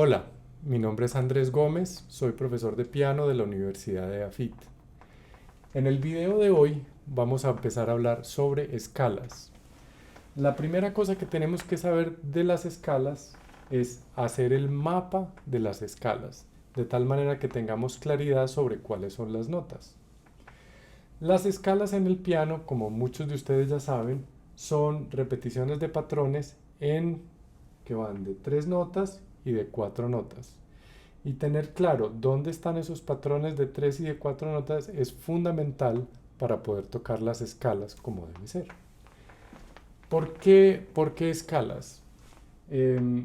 Hola, mi nombre es Andrés Gómez, soy profesor de piano de la Universidad de AFIT. En el video de hoy vamos a empezar a hablar sobre escalas. La primera cosa que tenemos que saber de las escalas es hacer el mapa de las escalas, de tal manera que tengamos claridad sobre cuáles son las notas. Las escalas en el piano, como muchos de ustedes ya saben, son repeticiones de patrones que van de 3 notas y de 4 notas. Y tener claro dónde están esos patrones de 3 y de 4 notas es fundamental para poder tocar las escalas como debe ser. ¿Por qué escalas? Eh,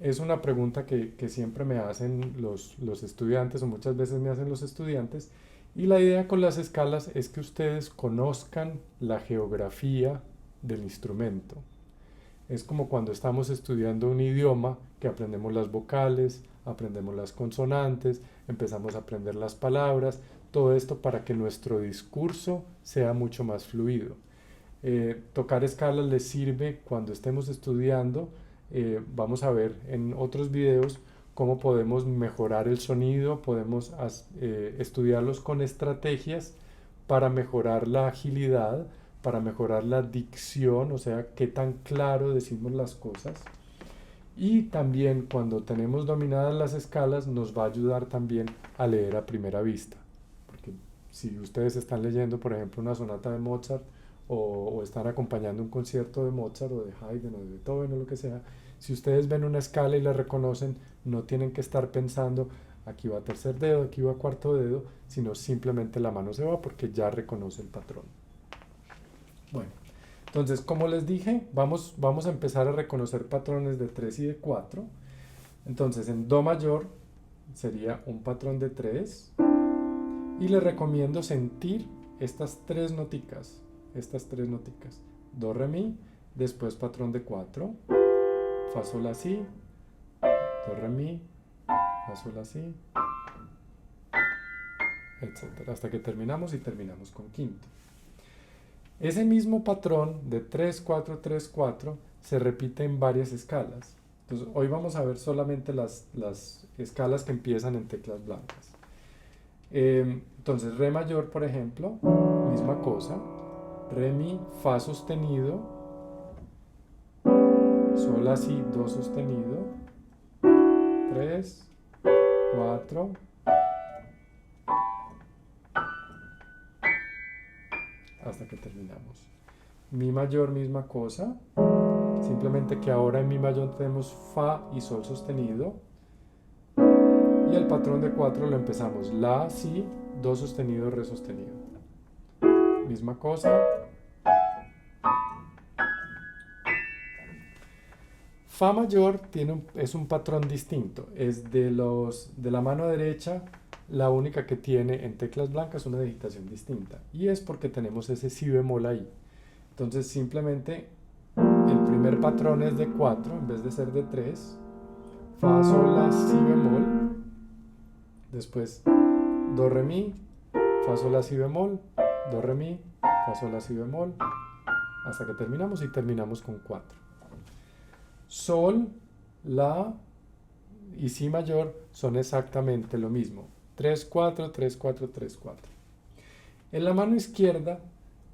es una pregunta que siempre me hacen los estudiantes o muchas veces me hacen los estudiantes, y la idea con las escalas es que ustedes conozcan la geografía del instrumento. Es como cuando estamos estudiando un idioma, que aprendemos las vocales, aprendemos las consonantes, empezamos a aprender las palabras, todo esto para que nuestro discurso sea mucho más fluido. Tocar escalas les sirve cuando estemos estudiando. Vamos a ver en otros videos cómo podemos mejorar el sonido, podemos estudiarlos con estrategias para mejorar la agilidad, para mejorar la dicción, o sea, qué tan claro decimos las cosas. Y también cuando tenemos dominadas las escalas nos va a ayudar también a leer a primera vista. Porque si ustedes están leyendo, por ejemplo, una sonata de Mozart o están acompañando un concierto de Mozart o de Haydn o de Beethoven o lo que sea, si ustedes ven una escala y la reconocen, no tienen que estar pensando aquí va tercer dedo, aquí va cuarto dedo, sino simplemente la mano se va porque ya reconoce el patrón. Bueno, entonces, como les dije, vamos a empezar a reconocer patrones de 3 y de 4. Entonces, en Do mayor sería un patrón de 3. Y les recomiendo sentir estas tres noticas. Do, re, mi, después patrón de 4. Fa, sol, la, si, do, re, mi, fa, sol, la, si, etc. Hasta que terminamos y terminamos con quinto. Ese mismo patrón de 3 4 3 4 se repite en varias escalas. Entonces, hoy vamos a ver solamente las escalas que empiezan en teclas blancas. Entonces, re mayor, por ejemplo, misma cosa. Re, mi, fa sostenido, sol, la, si, do sostenido, 3 4 hasta que terminamos. Mi mayor, misma cosa. Simplemente que ahora en mi mayor tenemos fa y sol sostenido. Y el patrón de 4 lo empezamos la, si, do sostenido, re sostenido. Misma cosa. Fa mayor es un patrón distinto. Es de la mano derecha la única que tiene en teclas blancas una digitación distinta. Y es porque tenemos ese si bemol ahí. Entonces simplemente el primer patrón es de 4 en vez de ser de 3. Fa, sol, la, si bemol. Después do, re, mi, fa, sol, la, si bemol, do, re, mi, fa, sol, la, si bemol, hasta que terminamos y terminamos con 4. Sol, la y si mayor son exactamente lo mismo. 3 4 3 4 3 4. En la mano izquierda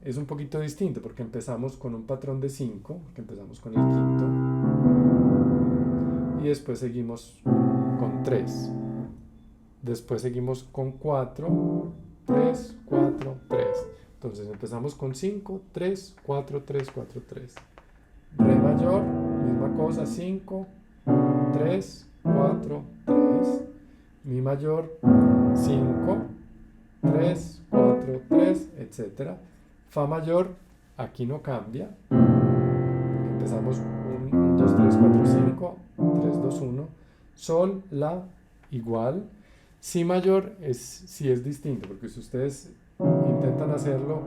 es un poquito distinto porque empezamos con un patrón de 5, porque empezamos con el quinto, y después seguimos con 3. Después seguimos con 4, 3, 4, 3. Entonces empezamos con 5, 3, 4, 3, 4, 3. Re mayor, misma cosa, 5, 3, 4, 3. Mi mayor, 5, 3, 4, 3, etc. Fa mayor, aquí no cambia. Empezamos 1, 2, 3, 4, 5, 3, 2, 1. Sol, la, igual. Si mayor sí es distinto, porque si ustedes intentan hacerlo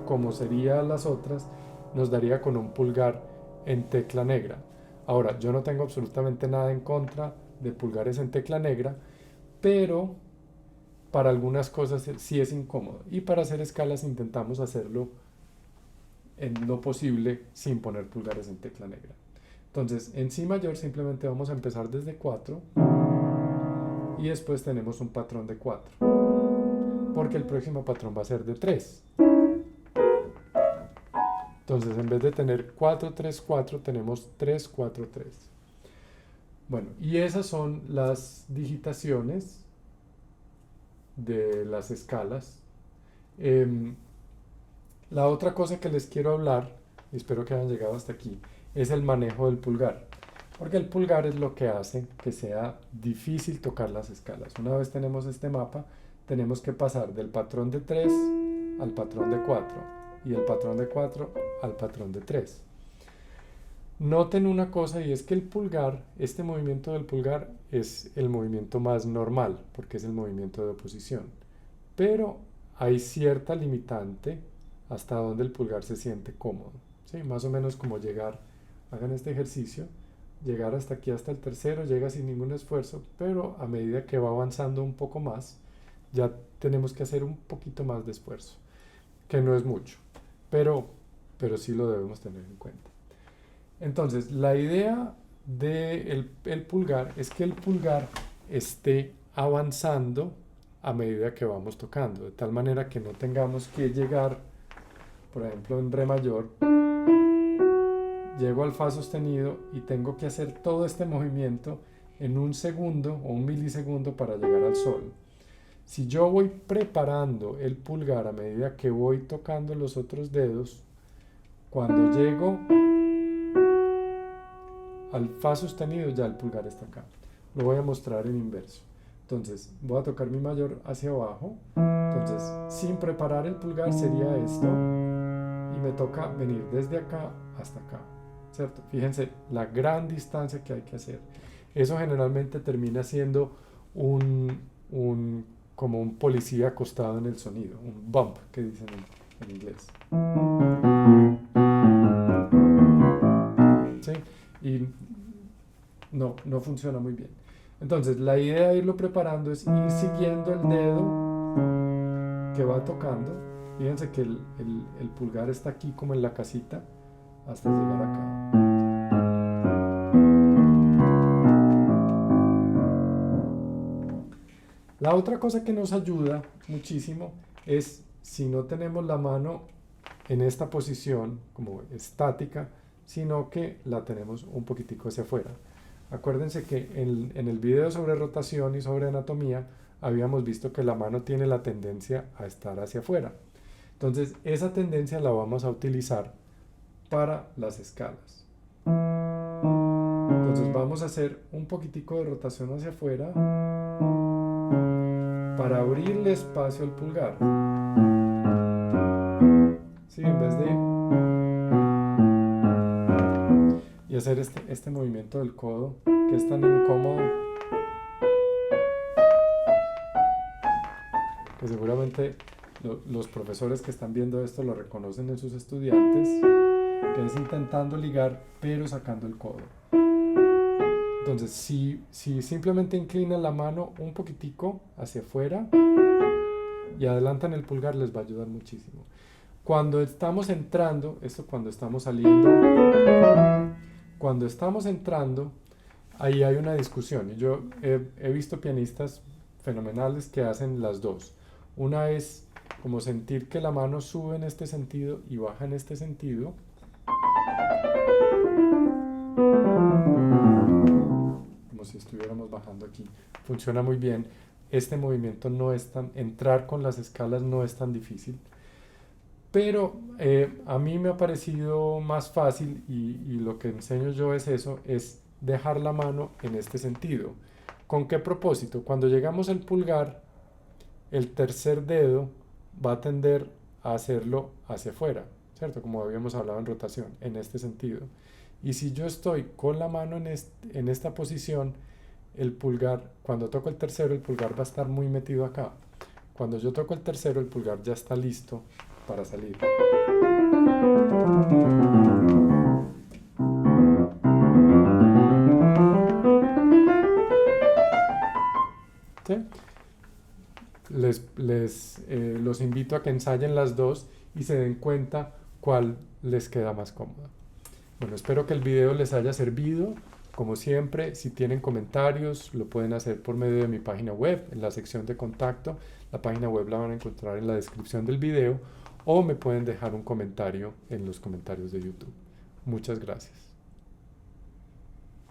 como serían las otras, nos daría con un pulgar en tecla negra. Ahora, yo no tengo absolutamente nada en contra de pulgares en tecla negra, pero para algunas cosas sí es incómodo. Y para hacer escalas intentamos hacerlo en lo posible sin poner pulgares en tecla negra. Entonces, en Si mayor simplemente vamos a empezar desde 4 y después tenemos un patrón de 4, porque el próximo patrón va a ser de 3. Entonces, en vez de tener 4, 3, 4, tenemos 3, 4, 3. Bueno, y esas son las digitaciones de las escalas. La otra cosa que les quiero hablar, y espero que hayan llegado hasta aquí, es el manejo del pulgar. Porque el pulgar es lo que hace que sea difícil tocar las escalas. Una vez tenemos este mapa, tenemos que pasar del patrón de 3 al patrón de 4 y del patrón de 4 al patrón de 3. Noten una cosa, y es que el pulgar, este movimiento del pulgar es el movimiento más normal, porque es el movimiento de oposición. Pero hay cierta limitante hasta donde el pulgar se siente cómodo. ¿Sí? Más o menos como llegar, hagan este ejercicio, llegar hasta aquí, hasta el tercero, llega sin ningún esfuerzo, pero a medida que va avanzando un poco más, ya tenemos que hacer un poquito más de esfuerzo, que no es mucho, pero sí lo debemos tener en cuenta. Entonces, la idea del pulgar es que el pulgar esté avanzando a medida que vamos tocando, de tal manera que no tengamos que llegar, por ejemplo, en Re mayor, llego al Fa sostenido y tengo que hacer todo este movimiento en un segundo o un milisegundo para llegar al Sol. Si yo voy preparando el pulgar a medida que voy tocando los otros dedos, cuando llego al Fa sostenido ya el pulgar está acá. Lo voy a mostrar en inverso. Entonces voy a tocar mi mayor hacia abajo. Entonces sin preparar el pulgar sería esto. Y me toca venir desde acá hasta acá. ¿Cierto? Fíjense la gran distancia que hay que hacer. Eso generalmente termina siendo como un policía acostado en el sonido. Un bump que dicen en inglés. ¿Sí? Y no funciona muy bien. Entonces la idea de irlo preparando es ir siguiendo el dedo que va tocando. Fíjense que el pulgar está aquí como en la casita hasta llegar acá. La otra cosa que nos ayuda muchísimo es si no tenemos la mano en esta posición como estática, sino que la tenemos un poquitico hacia afuera. Acuérdense que en el video sobre rotación y sobre anatomía habíamos visto que la mano tiene la tendencia a estar hacia afuera. Entonces esa tendencia la vamos a utilizar para las escalas. Entonces vamos a hacer un poquitico de rotación hacia afuera para abrirle espacio al pulgar. ¿Sí? En vez de... y hacer este movimiento del codo que es tan incómodo, que seguramente los profesores que están viendo esto lo reconocen en sus estudiantes, que es intentando ligar pero sacando el codo. Entonces si simplemente inclinan la mano un poquitico hacia afuera y adelantan el pulgar, les va a ayudar muchísimo. Cuando estamos entrando, esto cuando estamos saliendo, cuando estamos entrando, ahí hay una discusión. Y yo he visto pianistas fenomenales que hacen las dos. Una es como sentir que la mano sube en este sentido y baja en este sentido. Como si estuviéramos bajando aquí. Funciona muy bien. Este movimiento no es tan... entrar con las escalas no es tan difícil. Pero a mí me ha parecido más fácil y lo que enseño yo es eso, es dejar la mano en este sentido. ¿Con qué propósito? Cuando llegamos al pulgar, el tercer dedo va a tender a hacerlo hacia afuera, ¿cierto? Como habíamos hablado en rotación, en este sentido. Y si yo estoy con la mano en esta posición, el pulgar, cuando toco el tercero, el pulgar va a estar muy metido acá. Cuando yo toco el tercero, el pulgar ya está listo para salir. ¿Sí? Los invito a que ensayen las dos y se den cuenta cuál les queda más cómoda. Bueno, espero que el video les haya servido. Como siempre, si tienen comentarios, lo pueden hacer por medio de mi página web, en la sección de contacto. La página web la van a encontrar en la descripción del video o me pueden dejar un comentario en los comentarios de YouTube. Muchas gracias.